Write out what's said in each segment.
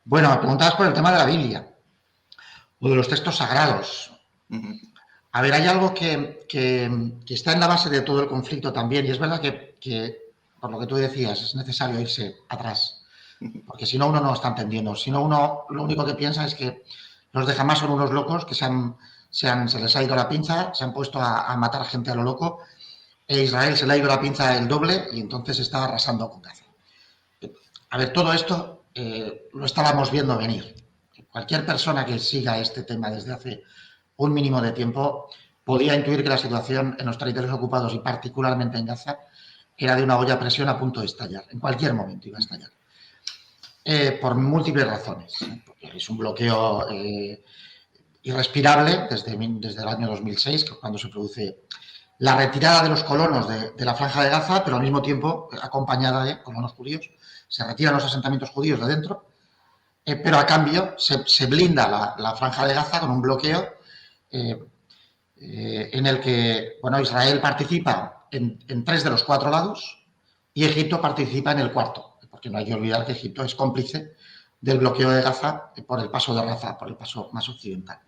Bueno, me preguntabas por el tema de la Biblia o de los textos sagrados. Ujú. A ver, hay algo que está en la base de todo el conflicto también, y es verdad que, por lo que tú decías, es necesario irse atrás, porque si no uno no está entendiendo. Si no uno lo único que piensa es que los de Hamas son unos locos que se les ha ido la pinza, se han puesto a matar gente a lo loco, e Israel se le ha ido la pinza el doble y entonces está arrasando con Gaza. A ver, todo esto lo estábamos viendo venir. Cualquier persona que siga este tema desde hace un mínimo de tiempo podía intuir que la situación en los territorios ocupados y particularmente en Gaza era de una olla a presión a punto de estallar. En cualquier momento iba a estallar. Por múltiples razones. Porque es un bloqueo irrespirable desde el año 2006, cuando se produce la retirada de los colonos de la Franja de Gaza, pero al mismo tiempo acompañada de colonos judíos. Se retiran los asentamientos judíos de dentro, pero a cambio se blinda la Franja de Gaza con un bloqueo en el que Israel participa en 3 de los 4 lados y Egipto participa en el cuarto, porque no hay que olvidar que Egipto es cómplice del bloqueo de Gaza por el paso de Rafah, por el paso más occidental.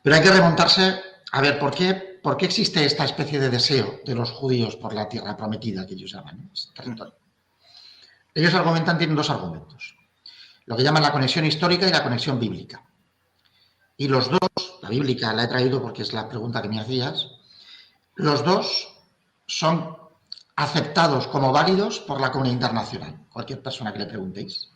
Pero hay que remontarse a ver por qué existe esta especie de deseo de los judíos por la tierra prometida que ellos llaman, ¿no? Ese territorio. Ellos tienen 2 argumentos, lo que llaman la conexión histórica y la conexión bíblica. Y los dos, la bíblica la he traído porque es la pregunta que me hacías, los dos son aceptados como válidos por la comunidad internacional. Cualquier persona que le preguntéis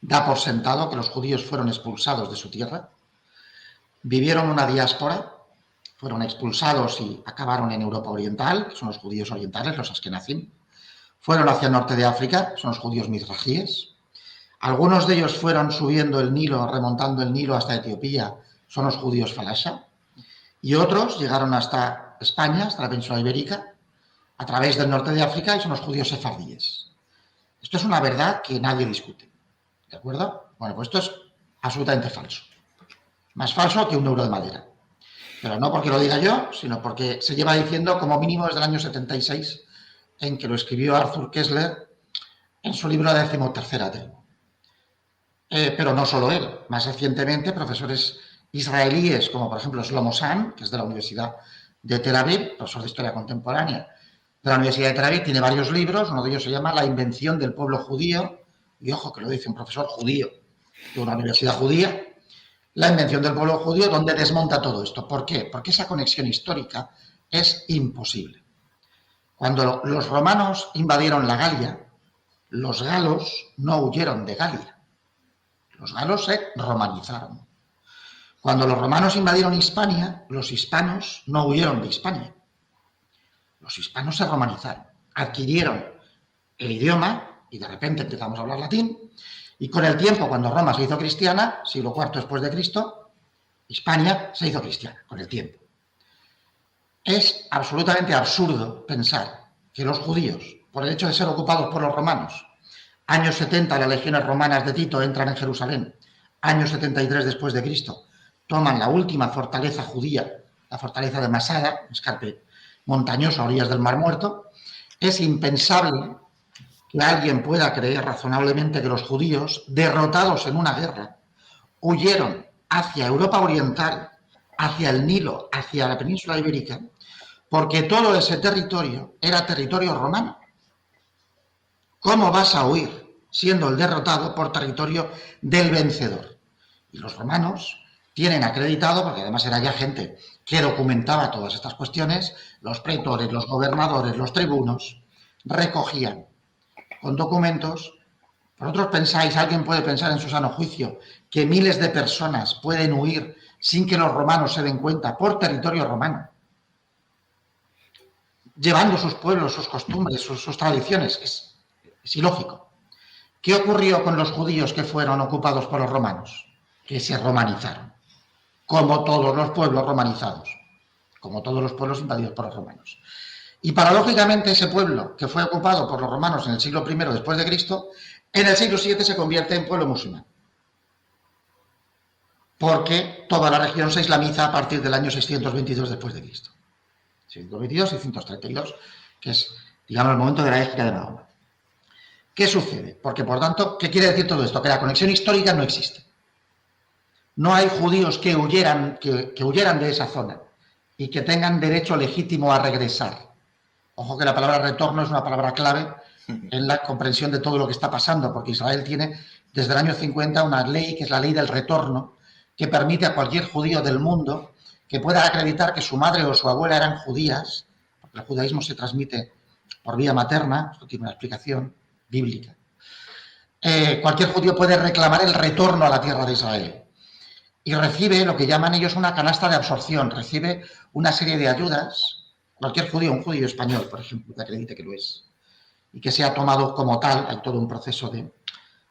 da por sentado que los judíos fueron expulsados de su tierra, vivieron una diáspora, fueron expulsados y acabaron en Europa Oriental, que son los judíos orientales, los askenazim, fueron hacia el norte de África, son los judíos mizrajíes, algunos de ellos fueron subiendo el Nilo, remontando el Nilo hasta Etiopía, son los judíos falasha, y otros llegaron hasta España, hasta la península ibérica, a través del norte de África, y son los judíos sefardíes. Esto es una verdad que nadie discute, ¿de acuerdo? Bueno, pues esto es absolutamente falso. Más falso que un euro de madera. Pero no porque lo diga yo, sino porque se lleva diciendo como mínimo desde el año 76, en que lo escribió Arthur Koestler en su libro La 13ª tribu. Pero no solo él. Más recientemente, profesores israelíes, como por ejemplo Shlomo San, que es de la Universidad de Tel Aviv, profesor de Historia Contemporánea de la Universidad de Tel Aviv, tiene varios libros. Uno de ellos se llama La invención del pueblo judío, y ojo que lo dice un profesor judío de una universidad judía, La invención del pueblo judío, donde desmonta todo esto. ¿Por qué? Porque esa conexión histórica es imposible. Cuando los romanos invadieron la Galia, los galos no huyeron de Galia. Los galos se romanizaron. Cuando los romanos invadieron Hispania, los hispanos no huyeron de Hispania. Los hispanos se romanizaron, adquirieron el idioma y de repente empezamos a hablar latín, y con el tiempo, cuando Roma se hizo cristiana, siglo IV después de Cristo, Hispania se hizo cristiana, con el tiempo. Es absolutamente absurdo pensar que los judíos, por el hecho de ser ocupados por los romanos, años 70 las legiones romanas de Tito entran en Jerusalén, años 73 después de Cristo, toman la última fortaleza judía, la fortaleza de Masada, escarpe montañoso a orillas del Mar Muerto. Es impensable que alguien pueda creer razonablemente que los judíos, derrotados en una guerra, huyeron hacia Europa Oriental, hacia el Nilo, hacia la península ibérica, porque todo ese territorio era territorio romano. ¿Cómo vas a huir siendo el derrotado por territorio del vencedor? Y los romanos tienen acreditado, porque además era ya gente que documentaba todas estas cuestiones, los pretores, los gobernadores, los tribunos, recogían con documentos. ¿Vosotros pensáis, alguien puede pensar en su sano juicio, que miles de personas pueden huir sin que los romanos se den cuenta por territorio romano? Llevando sus pueblos, sus costumbres, sus tradiciones. Es ilógico. ¿Qué ocurrió con los judíos que fueron ocupados por los romanos? Que se romanizaron, como todos los pueblos romanizados, como todos los pueblos invadidos por los romanos. Y paradójicamente ese pueblo que fue ocupado por los romanos en el siglo I después de Cristo, en el siglo VII se convierte en pueblo musulmán. Porque toda la región se islamiza a partir del año 622 después de Cristo. 622, 632, que es, digamos, el momento de la égira de Mahoma. ¿Qué sucede? Porque, por tanto, ¿qué quiere decir todo esto? Que la conexión histórica no existe. No hay judíos que huyeran de esa zona y que tengan derecho legítimo a regresar. Ojo que la palabra retorno es una palabra clave en la comprensión de todo lo que está pasando, porque Israel tiene desde el año 50 una ley, que es la ley del retorno, que permite a cualquier judío del mundo que pueda acreditar que su madre o su abuela eran judías, porque el judaísmo se transmite por vía materna, esto tiene una explicación bíblica. Cualquier judío puede reclamar el retorno a la tierra de Israel y recibe lo que llaman ellos una canasta de absorción, recibe una serie de ayudas. Cualquier judío, un judío español, por ejemplo, que acredite que lo es, y que sea tomado como tal, hay todo un proceso de,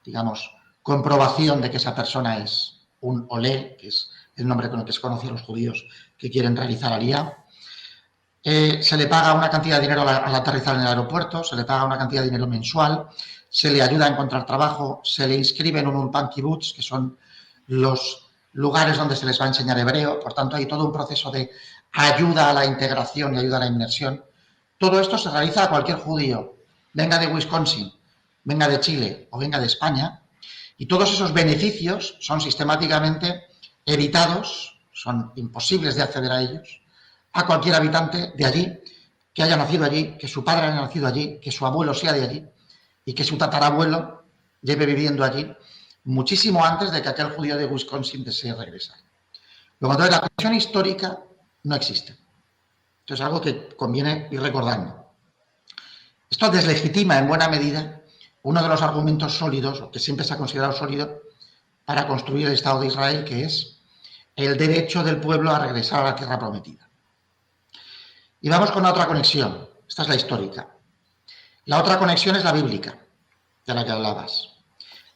digamos, comprobación de que esa persona es un olé, que es el nombre con el que se conoce a los judíos que quieren realizar aliyá. Se le paga una cantidad de dinero al aterrizar en el aeropuerto, se le paga una cantidad de dinero mensual, se le ayuda a encontrar trabajo, se le inscribe en un Ulpan Kibbutz, que son los lugares donde se les va a enseñar hebreo. Por tanto, hay todo un proceso de ayuda a la integración y ayuda a la inmersión. Todo esto se realiza a cualquier judío, venga de Wisconsin, venga de Chile o venga de España, y todos esos beneficios son sistemáticamente evitados, son imposibles de acceder a ellos, a cualquier habitante de allí, que haya nacido allí, que su padre haya nacido allí, que su abuelo sea de allí y que su tatarabuelo lleve viviendo allí muchísimo antes de que aquel judío de Wisconsin desee regresar. Luego, entonces, la conexión histórica no existe. Esto es algo que conviene ir recordando. Esto deslegitima en buena medida uno de los argumentos sólidos, o que siempre se ha considerado sólido, para construir el Estado de Israel, que es el derecho del pueblo a regresar a la tierra prometida. Y vamos con la otra conexión. Esta es la histórica. La otra conexión es la bíblica, de la que hablabas.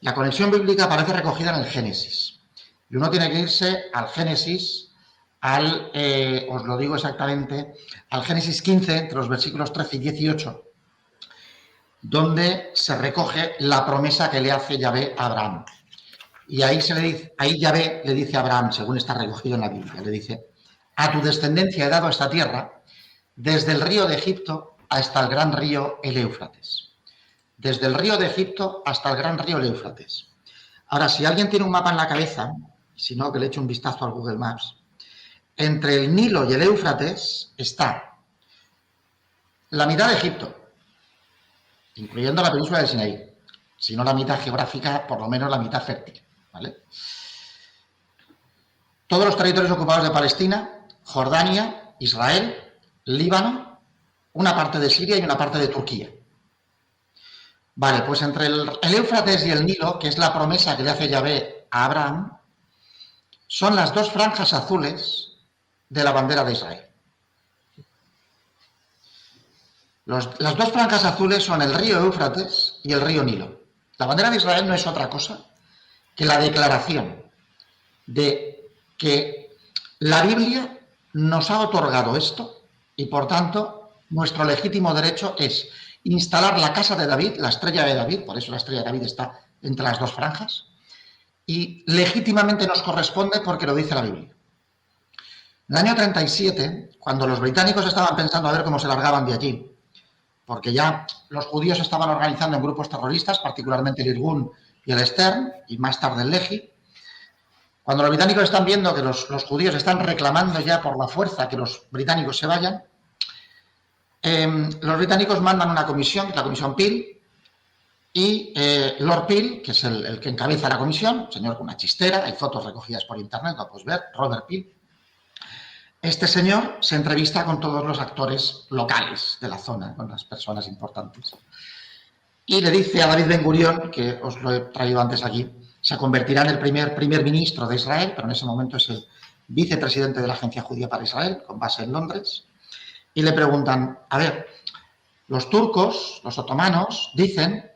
La conexión bíblica aparece recogida en el Génesis. Y uno tiene que irse al Génesis, os lo digo exactamente, al Génesis 15, entre los versículos 13 y 18, donde se recoge la promesa que le hace Yahvé a Abraham. Y ahí Yahvé le dice a Abraham, según está recogido en la Biblia, le dice: a tu descendencia he dado esta tierra, desde el río de Egipto hasta el gran río el Éufrates. Desde el río de Egipto hasta el gran río el Éufrates. Ahora, si alguien tiene un mapa en la cabeza, si no, que le eche un vistazo al Google Maps, entre el Nilo y el Éufrates está la mitad de Egipto, incluyendo la península de Sinaí, si no la mitad geográfica, por lo menos la mitad fértil, ¿vale? Todos los territorios ocupados de Palestina, Jordania, Israel, Líbano, una parte de Siria y una parte de Turquía. Vale, pues entre el Éufrates y el Nilo, que es la promesa que le hace Yahvé a Abraham, son las dos franjas azules de la bandera de Israel. Las dos franjas azules son el río Éufrates y el río Nilo. La bandera de Israel no es otra cosa que la declaración de que la Biblia nos ha otorgado esto y, por tanto, nuestro legítimo derecho es instalar la casa de David, la estrella de David, por eso la estrella de David está entre las dos franjas, y legítimamente nos corresponde porque lo dice la Biblia. En el año 37, cuando los británicos estaban pensando a ver cómo se largaban de allí, porque ya los judíos estaban organizando en grupos terroristas, particularmente el Irgun y el Stern, y más tarde el Lehi, cuando los británicos están viendo que los judíos están reclamando ya por la fuerza que los británicos se vayan, los británicos mandan una comisión, que es la comisión Peel, y Lord Peel, que es el que encabeza la comisión, un señor con una chistera, hay fotos recogidas por internet, lo puedes ver, Robert Peel. Este señor se entrevista con todos los actores locales de la zona, con las personas importantes. Y le dice a David Ben Gurión, que os lo he traído antes aquí, se convertirá en el primer ministro de Israel, pero en ese momento es el vicepresidente de la Agencia Judía para Israel, con base en Londres, y le preguntan: a ver, los turcos, los otomanos, dicen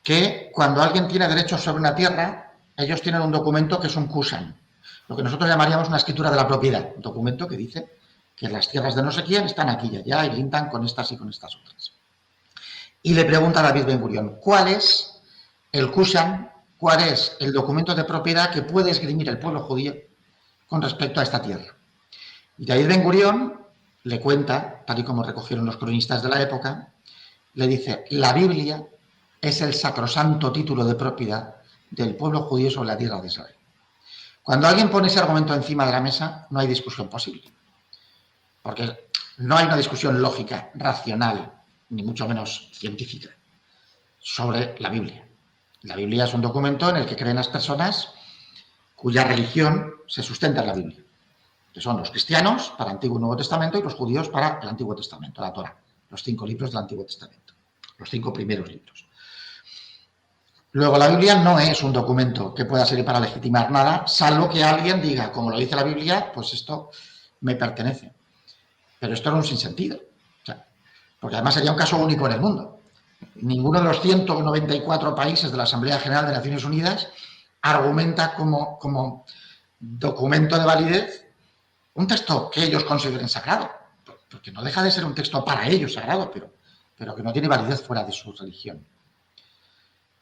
que cuando alguien tiene derechos sobre una tierra, ellos tienen un documento que es un kushan, lo que nosotros llamaríamos una escritura de la propiedad, un documento que dice que las tierras de no sé quién están aquí y allá y lindan con estas y con estas otras. Y le pregunta a David Ben Gurión: ¿cuál es el kushan, cuál es el documento de propiedad que puede esgrimir el pueblo judío con respecto a esta tierra? Y David Ben Gurión le cuenta, tal y como recogieron los cronistas de la época, le dice: la Biblia es el sacrosanto título de propiedad del pueblo judío sobre la tierra de Israel. Cuando alguien pone ese argumento encima de la mesa, no hay discusión posible. Porque no hay una discusión lógica, racional, ni mucho menos científica, sobre la Biblia. La Biblia es un documento en el que creen las personas cuya religión se sustenta en la Biblia, que son los cristianos para el Antiguo y Nuevo Testamento y los judíos para el Antiguo Testamento, la Torá, los 5 libros del Antiguo Testamento, los 5 primeros libros. Luego, la Biblia no es un documento que pueda servir para legitimar nada, salvo que alguien diga, como lo dice la Biblia, pues esto me pertenece. Pero esto no es un sinsentido, o sea, porque además sería un caso único en el mundo. Ninguno de los 194 países de la Asamblea General de Naciones Unidas argumenta como documento de validez un texto que ellos consideren sagrado, porque no deja de ser un texto para ellos sagrado, pero que no tiene validez fuera de su religión.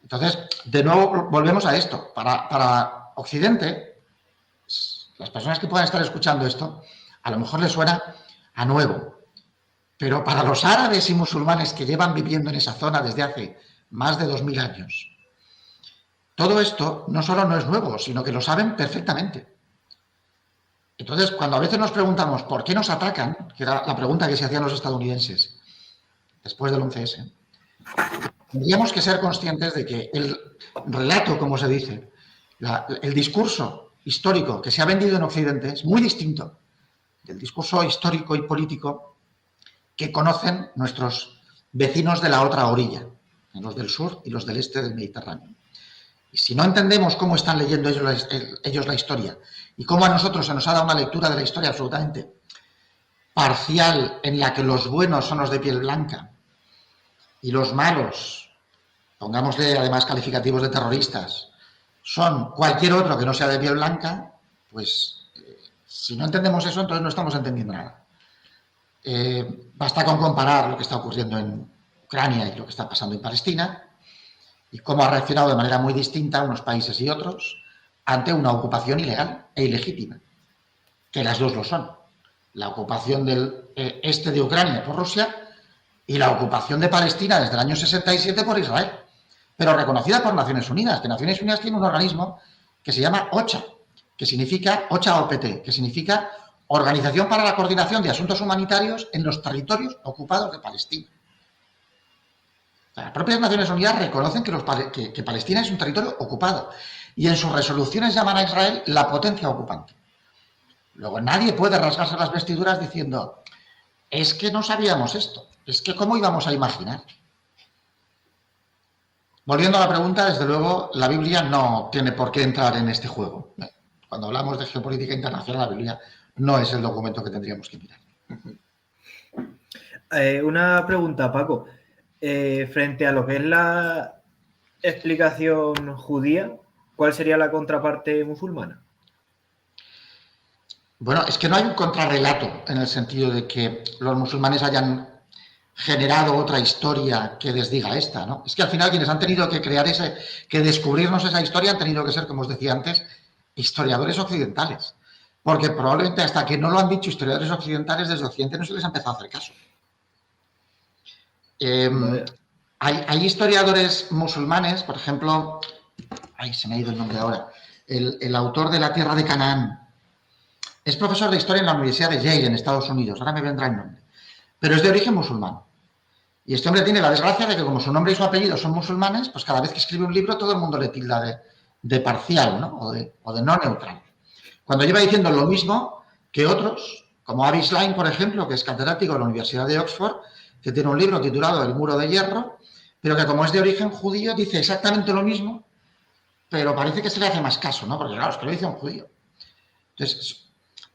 Entonces, de nuevo, volvemos a esto. Para Occidente, las personas que puedan estar escuchando esto, a lo mejor les suena a nuevo, pero para los árabes y musulmanes que llevan viviendo en esa zona desde hace más de 2000 años, todo esto no solo no es nuevo, sino que lo saben perfectamente. Entonces, cuando a veces nos preguntamos por qué nos atacan, que era la pregunta que se hacían los estadounidenses después del 11S, tendríamos que ser conscientes de que el relato, como se dice, el discurso histórico que se ha vendido en Occidente es muy distinto del discurso histórico y político que conocen nuestros vecinos de la otra orilla, los del sur y los del este del Mediterráneo. Y si no entendemos cómo están leyendo ellos la historia y cómo a nosotros se nos ha dado una lectura de la historia absolutamente parcial en la que los buenos son los de piel blanca y los malos, pongámosle además calificativos de terroristas, son cualquier otro que no sea de piel blanca, pues si no entendemos eso, entonces no estamos entendiendo nada. Basta con comparar lo que está ocurriendo en Ucrania y lo que está pasando en Palestina y cómo ha reaccionado de manera muy distinta unos países y otros ante una ocupación ilegal e ilegítima, que las dos lo son. La ocupación del este de Ucrania por Rusia y la ocupación de Palestina desde el año 67 por Israel, pero reconocida por Naciones Unidas, que Naciones Unidas tiene un organismo que se llama OCHA, que significa OCHA-OPT, que significa Organización para la Coordinación de Asuntos Humanitarios en los Territorios Ocupados de Palestina. Las propias Naciones Unidas reconocen que Palestina es un territorio ocupado y en sus resoluciones llaman a Israel la potencia ocupante. Luego nadie puede rasgarse las vestiduras diciendo es que no sabíamos esto, es que cómo íbamos a imaginar. Volviendo a la pregunta, desde luego la Biblia no tiene por qué entrar en este juego. Cuando hablamos de geopolítica internacional, la Biblia no es el documento que tendríamos que mirar. Una pregunta, Paco. Frente a lo que es la explicación judía, ¿cuál sería la contraparte musulmana? Bueno, es que no hay un contrarrelato en el sentido de que los musulmanes hayan generado otra historia que desdiga esta, ¿no? Es que al final quienes han tenido que crear que descubrirnos esa historia han tenido que ser, como os decía antes, historiadores occidentales. Porque probablemente hasta que no lo han dicho historiadores occidentales, desde Occidente no se les ha empezado a hacer caso. Hay historiadores musulmanes, por ejemplo, se me ha ido el nombre ahora, el autor de La Tierra de Canaán, es profesor de historia en la Universidad de Yale, en Estados Unidos, ahora me vendrá el nombre, pero es de origen musulmán. Y este hombre tiene la desgracia de que como su nombre y su apellido son musulmanes, pues cada vez que escribe un libro todo el mundo le tilda de parcial, ¿no? o de no neutral. Cuando lleva diciendo lo mismo que otros, como Avi Shlaim, por ejemplo, que es catedrático de la Universidad de Oxford, que tiene un libro titulado El muro de hierro, pero que como es de origen judío dice exactamente lo mismo, pero parece que se le hace más caso, ¿no? Porque claro, es que lo dice un judío. Entonces,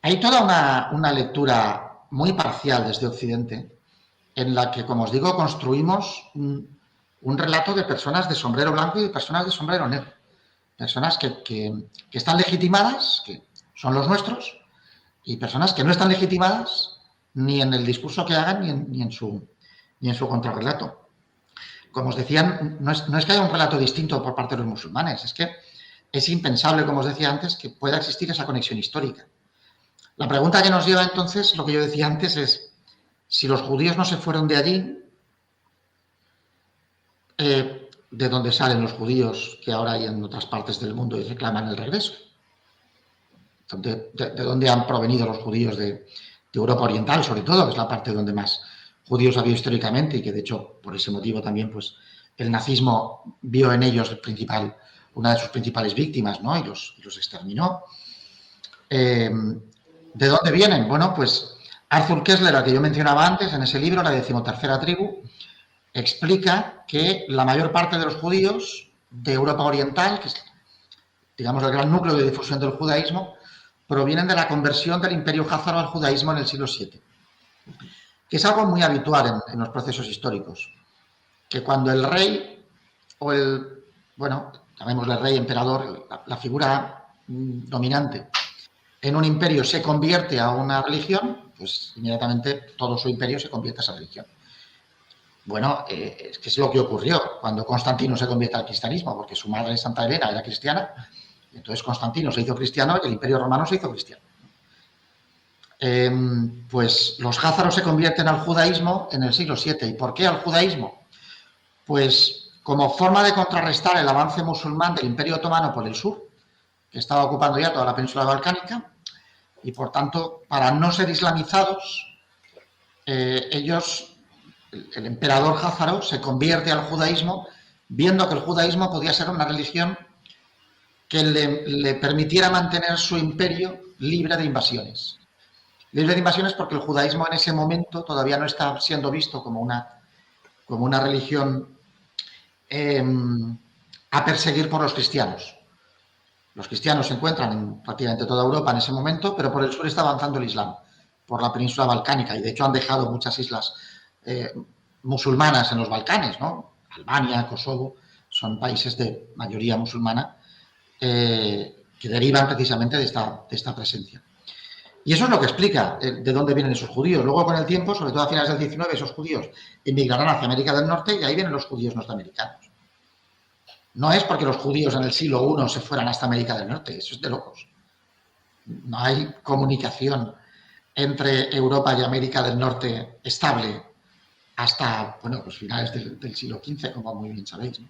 hay toda una lectura muy parcial desde Occidente en la que, como os digo, construimos un relato de personas de sombrero blanco y de personas de sombrero negro. Personas que están legitimadas, que son los nuestros, y personas que no están legitimadas ni en el discurso que hagan ni en su contrarrelato. Como os decía, no es que haya un relato distinto por parte de los musulmanes, es que es impensable, como os decía antes, que pueda existir esa conexión histórica. La pregunta que nos lleva entonces, lo que yo decía antes, es si los judíos no se fueron de allí, de dónde salen los judíos que ahora hay en otras partes del mundo y reclaman el regreso. De dónde han provenido los judíos de Europa Oriental, sobre todo, que es la parte donde más judíos ha habido históricamente y que, de hecho, por ese motivo también, pues, el nazismo vio en ellos una de sus principales víctimas, ¿no? Y los exterminó. ¿De dónde vienen? Bueno, pues Arthur Koestler, al que yo mencionaba antes, en ese libro, La 13ª tribu, explica que la mayor parte de los judíos de Europa Oriental, que es, digamos, el gran núcleo de difusión del judaísmo, provienen de la conversión del Imperio Házaro al judaísmo en el siglo VII, que es algo muy habitual en los procesos históricos, que cuando el rey o llamémosle rey, emperador, la figura dominante en un imperio se convierte a una religión, pues inmediatamente todo su imperio se convierte a esa religión. Bueno, es que es lo que ocurrió cuando Constantino se convierte al cristianismo, porque su madre, Santa Elena, era cristiana, y entonces Constantino se hizo cristiano y el Imperio Romano se hizo cristiano. Pues los házaros se convierten al judaísmo en el siglo VII. ¿Y por qué al judaísmo? Pues como forma de contrarrestar el avance musulmán del Imperio Otomano por el sur, que estaba ocupando ya toda la península balcánica, y por tanto, para no ser islamizados, ellos, el emperador házaro, se convierte al judaísmo, viendo que el judaísmo podía ser una religión que le permitiera mantener su imperio libre de invasiones. Libre de invasiones porque el judaísmo en ese momento todavía no está siendo visto como una religión a perseguir por los cristianos. Los cristianos se encuentran en prácticamente toda Europa en ese momento, pero por el sur está avanzando el Islam, por la península balcánica, y de hecho han dejado muchas islas musulmanas en los Balcanes, ¿no? Albania, Kosovo, son países de mayoría musulmana que derivan precisamente de esta presencia. Y eso es lo que explica de dónde vienen esos judíos. Luego, con el tiempo, sobre todo a finales del XIX, esos judíos emigrarán hacia América del Norte y ahí vienen los judíos norteamericanos. No es porque los judíos en el siglo I se fueran hasta América del Norte, eso es de locos. No hay comunicación entre Europa y América del Norte estable hasta, pues finales del siglo XV, como muy bien sabéis, ¿no?